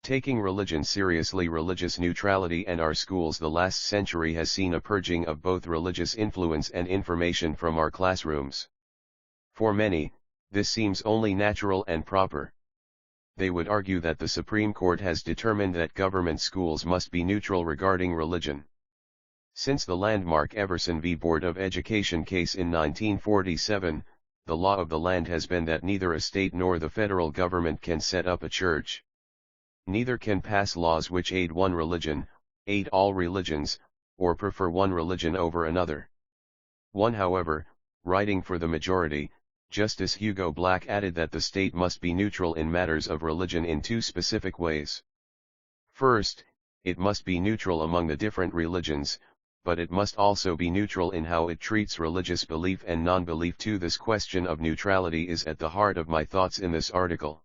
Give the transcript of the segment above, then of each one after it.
Taking religion seriously. Religious neutrality and our schools. The last century has seen a purging of both religious influence and information from our classrooms. For many, this seems only natural and proper. They would argue that the Supreme Court has determined that government schools must be neutral regarding religion. Since the landmark Everson v. Board of Education case in 1947, the law of the land has been that neither a state nor the federal government can set up a church. Neither can pass laws which aid one religion, aid all religions, or prefer one religion over another. However, writing for the majority, Justice Hugo Black added that the state must be neutral in matters of religion in two specific ways. First, it must be neutral among the different religions, but it must also be neutral in how it treats religious belief and non-belief too. This question of neutrality is at the heart of my thoughts in this article.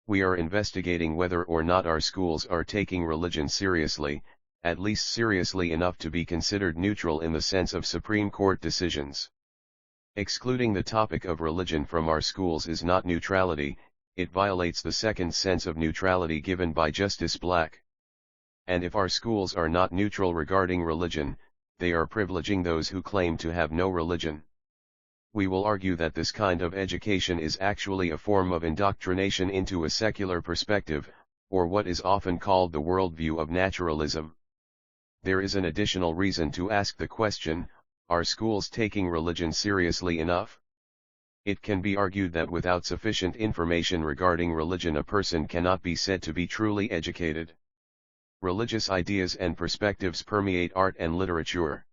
We are investigating whether or not our schools are taking religion seriously, at least seriously enough to be considered neutral in the sense of Supreme Court decisions. Excluding the topic of religion from our schools is not neutrality, it violates the second sense of neutrality given by Justice Black. And if our schools are not neutral regarding religion, they are privileging those who claim to have no religion. We will argue that this kind of education is actually a form of indoctrination into a secular perspective, or what is often called the worldview of naturalism. There is an additional reason to ask the question, are schools taking religion seriously enough? It can be argued that without sufficient information regarding religion a person cannot be said to be truly educated. Religious ideas and perspectives permeate art and literature.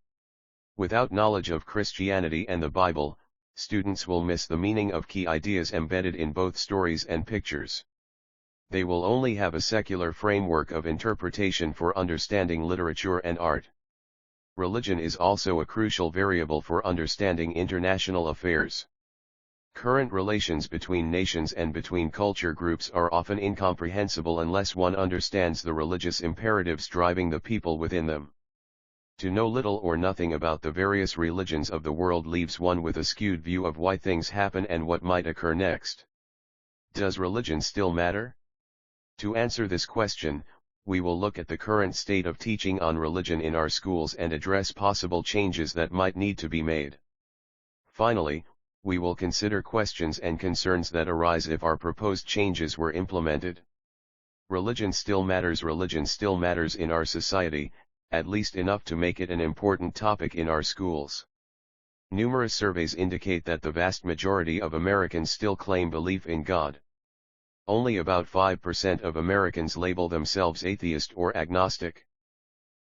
Without knowledge of Christianity and the Bible, students will miss the meaning of key ideas embedded in both stories and pictures. They will only have a secular framework of interpretation for understanding literature and art. Religion is also a crucial variable for understanding international affairs. Current relations between nations and between culture groups are often incomprehensible unless one understands the religious imperatives driving the people within them. To know little or nothing about the various religions of the world leaves one with a skewed view of why things happen and what might occur next. Does religion still matter? To answer this question, we will look at the current state of teaching on religion in our schools and address possible changes that might need to be made. Finally, we will consider questions and concerns that arise if our proposed changes were implemented. Religion still matters. Religion still matters in our society, at least enough to make it an important topic in our schools. Numerous surveys indicate that the vast majority of Americans still claim belief in God. Only about 5% of Americans label themselves atheist or agnostic.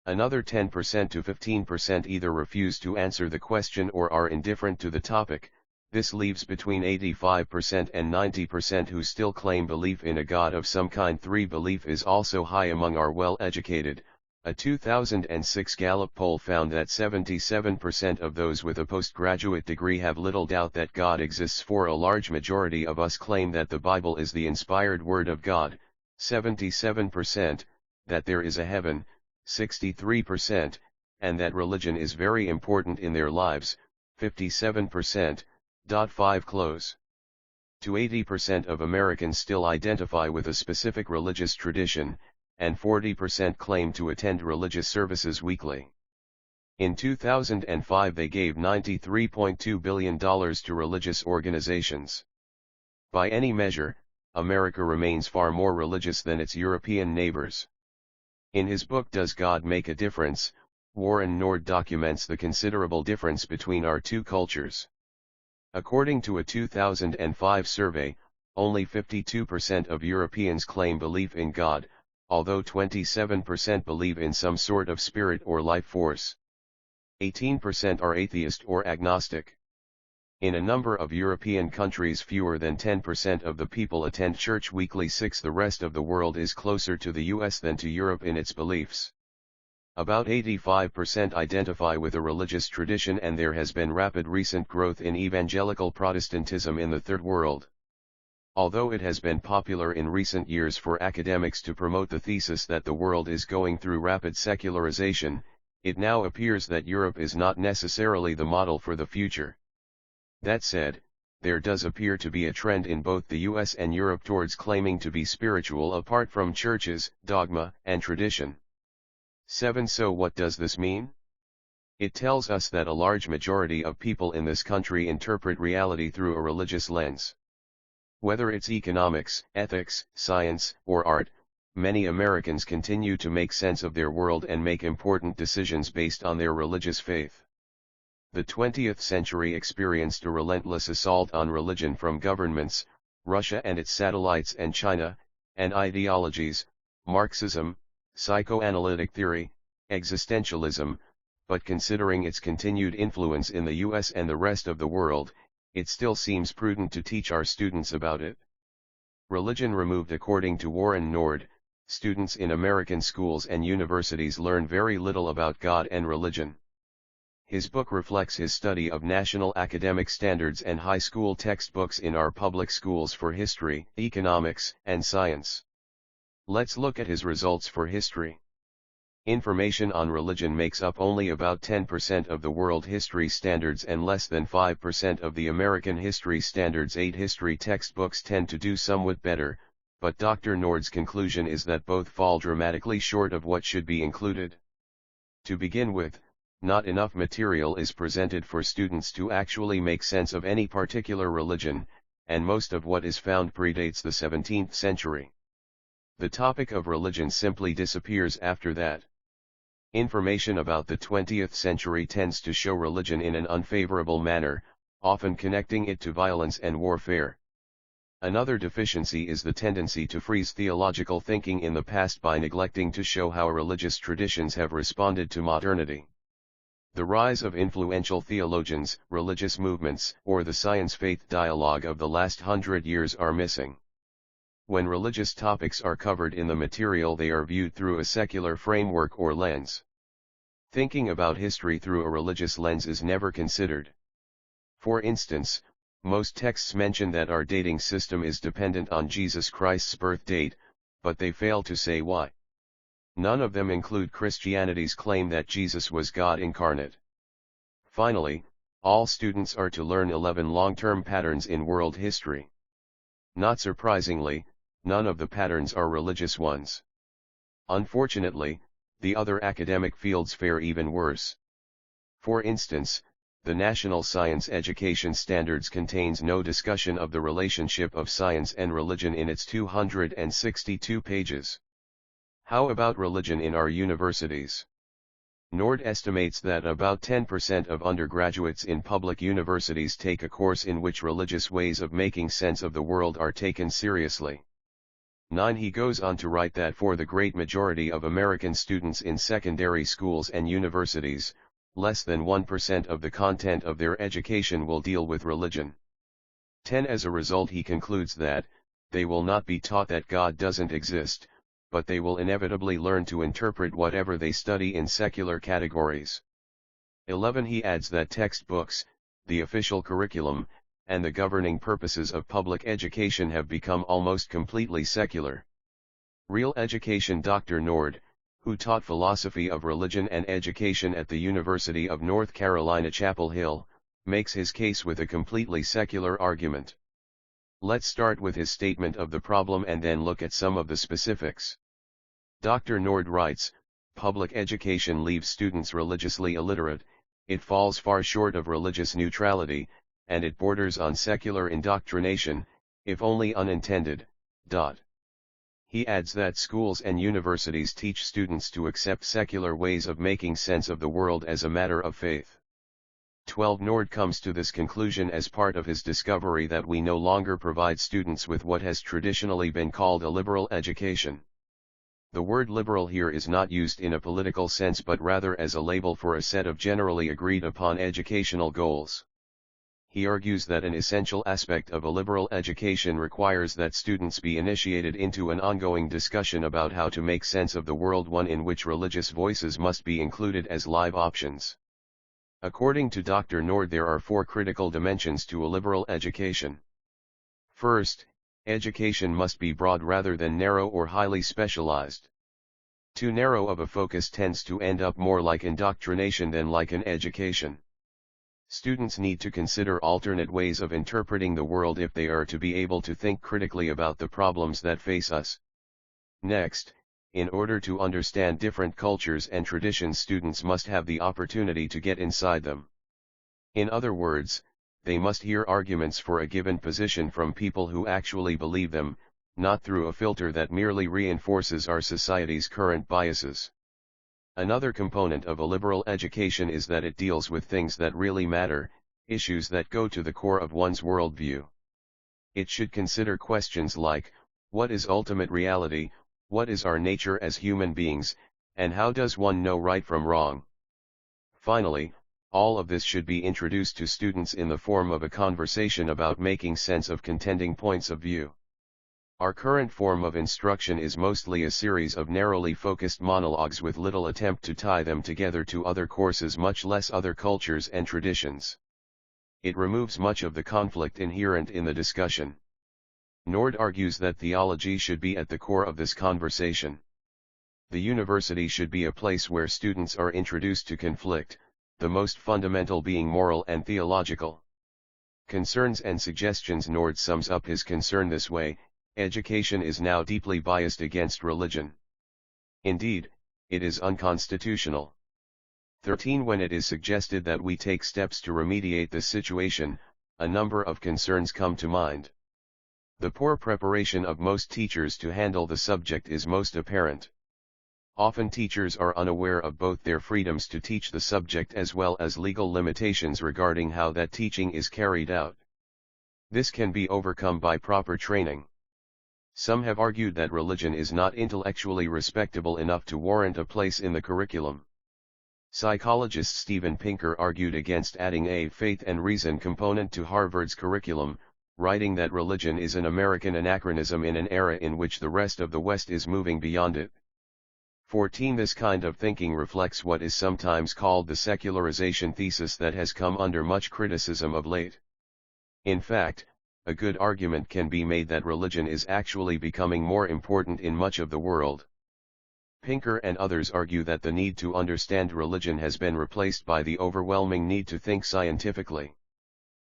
Another 10% to 15% either refuse to answer the question or are indifferent to the topic. This leaves between 85% and 90% who still claim belief in a God of some kind. 3. Belief is also high among our well-educated. A 2006 Gallup poll found that 77% of those with a postgraduate degree have little doubt that God exists. For a large majority of us claim that the Bible is the inspired word of God, 77%, that there is a heaven, 63%, and that religion is very important in their lives, 57%. 5 close. To 80% of Americans still identify with a specific religious tradition, and 40% claim to attend religious services weekly. In 2005 they gave $93.2 billion to religious organizations. By any measure, America remains far more religious than its European neighbors. In his book Does God Make a Difference?, Warren Nord documents the considerable difference between our two cultures. According to a 2005 survey, only 52% of Europeans claim belief in God, although 27% believe in some sort of spirit or life force. 18% are atheist or agnostic. In a number of European countries fewer than 10% of the people attend church weekly. 6. The rest of the world is closer to the US than to Europe in its beliefs. About 85% identify with a religious tradition, and there has been rapid recent growth in evangelical Protestantism in the Third World. Although it has been popular in recent years for academics to promote the thesis that the world is going through rapid secularization, it now appears that Europe is not necessarily the model for the future. That said, there does appear to be a trend in both the US and Europe towards claiming to be spiritual apart from churches, dogma, and tradition. 7. So what does this mean? It tells us that a large majority of people in this country interpret reality through a religious lens. Whether it's economics, ethics, science, or art, many Americans continue to make sense of their world and make important decisions based on their religious faith. The 20th century experienced a relentless assault on religion from governments, Russia and its satellites and China, and ideologies, Marxism, psychoanalytic theory, existentialism, but considering its continued influence in the US and the rest of the world, it still seems prudent to teach our students about it. Religion removed. According to Warren Nord, students in American schools and universities learn very little about God and religion. His book reflects his study of national academic standards and high school textbooks in our public schools for history, economics, and science. Let's look at his results for history. Information on religion makes up only about 10% of the world history standards and less than 5% of the American history standards. 8 history textbooks tend to do somewhat better, but Dr. Nord's conclusion is that both fall dramatically short of what should be included. To begin with, not enough material is presented for students to actually make sense of any particular religion, and most of what is found predates the 17th century. The topic of religion simply disappears after that. Information about the 20th century tends to show religion in an unfavorable manner, often connecting it to violence and warfare. Another deficiency is the tendency to freeze theological thinking in the past by neglecting to show how religious traditions have responded to modernity. The rise of influential theologians, religious movements, or the science-faith dialogue of the last 100 years are missing. When religious topics are covered in the material, they are viewed through a secular framework or lens. Thinking about history through a religious lens is never considered. For instance, most texts mention that our dating system is dependent on Jesus Christ's birth date, but they fail to say why. None of them include Christianity's claim that Jesus was God incarnate. Finally, all students are to learn 11 long-term patterns in world history. Not surprisingly, none of the patterns are religious ones. Unfortunately, the other academic fields fare even worse. For instance, the National Science Education Standards contains no discussion of the relationship of science and religion in its 262 pages. How about religion in our universities? Nord estimates that about 10% of undergraduates in public universities take a course in which religious ways of making sense of the world are taken seriously. 9. He goes on to write that for the great majority of American students in secondary schools and universities, less than 1% of the content of their education will deal with religion. 10. As a result, he concludes that they will not be taught that God doesn't exist, but they will inevitably learn to interpret whatever they study in secular categories. 11. He adds that textbooks, the official curriculum, and the governing purposes of public education have become almost completely secular. Real education. Dr. Nord, who taught philosophy of religion and education at the University of North Carolina Chapel Hill, makes his case with a completely secular argument. Let's start with his statement of the problem and then look at some of the specifics. Dr. Nord writes, public education leaves students religiously illiterate, it falls far short of religious neutrality, and it borders on secular indoctrination, if only unintended. He adds that schools and universities teach students to accept secular ways of making sense of the world as a matter of faith. 12. Nord comes to this conclusion as part of his discovery that we no longer provide students with what has traditionally been called a liberal education. The word liberal here is not used in a political sense but rather as a label for a set of generally agreed upon educational goals. He argues that an essential aspect of a liberal education requires that students be initiated into an ongoing discussion about how to make sense of the world, one in which religious voices must be included as live options. According to Dr. Nord, there are 4 critical dimensions to a liberal education. First, education must be broad rather than narrow or highly specialized. Too narrow of a focus tends to end up more like indoctrination than like an education. Students need to consider alternate ways of interpreting the world if they are to be able to think critically about the problems that face us. Next, in order to understand different cultures and traditions, students must have the opportunity to get inside them. In other words, they must hear arguments for a given position from people who actually believe them, not through a filter that merely reinforces our society's current biases. Another component of a liberal education is that it deals with things that really matter, issues that go to the core of one's worldview. It should consider questions like, what is ultimate reality, what is our nature as human beings, and how does one know right from wrong? Finally, all of this should be introduced to students in the form of a conversation about making sense of contending points of view. Our current form of instruction is mostly a series of narrowly focused monologues with little attempt to tie them together to other courses, much less other cultures and traditions. It removes much of the conflict inherent in the discussion. Nord argues that theology should be at the core of this conversation. The university should be a place where students are introduced to conflict, the most fundamental being moral and theological. Concerns and suggestions. Nord sums up his concern this way: education is now deeply biased against religion. Indeed, it is unconstitutional. 13. When it is suggested that we take steps to remediate this situation, a number of concerns come to mind. The poor preparation of most teachers to handle the subject is most apparent. Often teachers are unaware of both their freedoms to teach the subject as well as legal limitations regarding how that teaching is carried out. This can be overcome by proper training. Some have argued that religion is not intellectually respectable enough to warrant a place in the curriculum. Psychologist Steven Pinker argued against adding a faith and reason component to Harvard's curriculum, writing that religion is an American anachronism in an era in which the rest of the West is moving beyond it. 14. This kind of thinking reflects what is sometimes called the secularization thesis that has come under much criticism of late. In fact, a good argument can be made that religion is actually becoming more important in much of the world. Pinker and others argue that the need to understand religion has been replaced by the overwhelming need to think scientifically.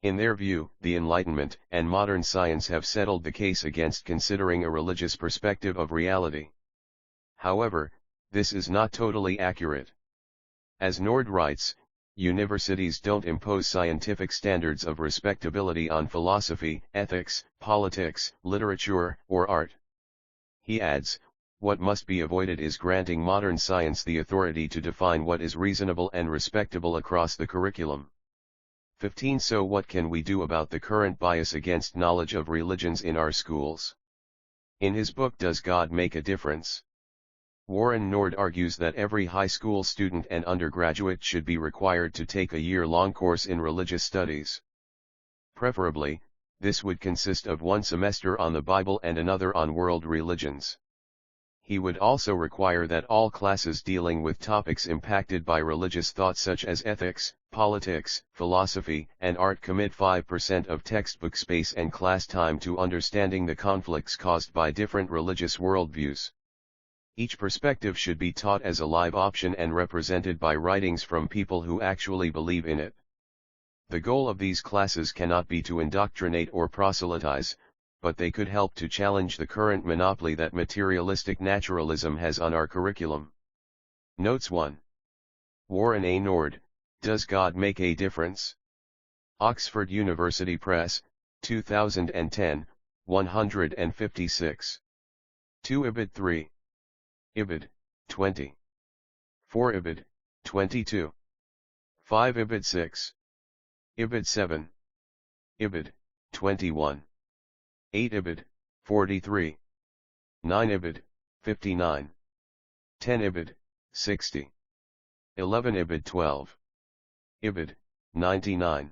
In their view, the Enlightenment and modern science have settled the case against considering a religious perspective of reality. However, this is not totally accurate. As Nord writes, universities don't impose scientific standards of respectability on philosophy, ethics, politics, literature, or art. He adds, what must be avoided is granting modern science the authority to define what is reasonable and respectable across the curriculum. 15. So what can we do about the current bias against knowledge of religions in our schools? In his book Does God Make a Difference?, Warren Nord argues that every high school student and undergraduate should be required to take a year-long course in religious studies. Preferably, this would consist of one semester on the Bible and another on world religions. He would also require that all classes dealing with topics impacted by religious thought such as ethics, politics, philosophy, and art commit 5% of textbook space and class time to understanding the conflicts caused by different religious worldviews. Each perspective should be taught as a live option and represented by writings from people who actually believe in it. The goal of these classes cannot be to indoctrinate or proselytize, but they could help to challenge the current monopoly that materialistic naturalism has on our curriculum. Notes 1. Warren A. Nord, Does God Make a Difference? Oxford University Press, 2010, 156. 2 Ibid 3. Ibid, 20. 4 Ibid, 22. 5 Ibid 6. Ibid 7. Ibid, 21. 8 Ibid, 43. 9 Ibid, 59. 10 Ibid, 60. 11 Ibid 12. Ibid, 99.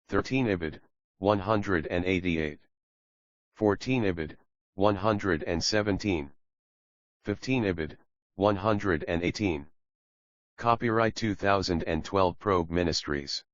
13 Ibid, 188. 14 Ibid, 117. 15 Ibid, 118. Copyright 2012 Probe Ministries.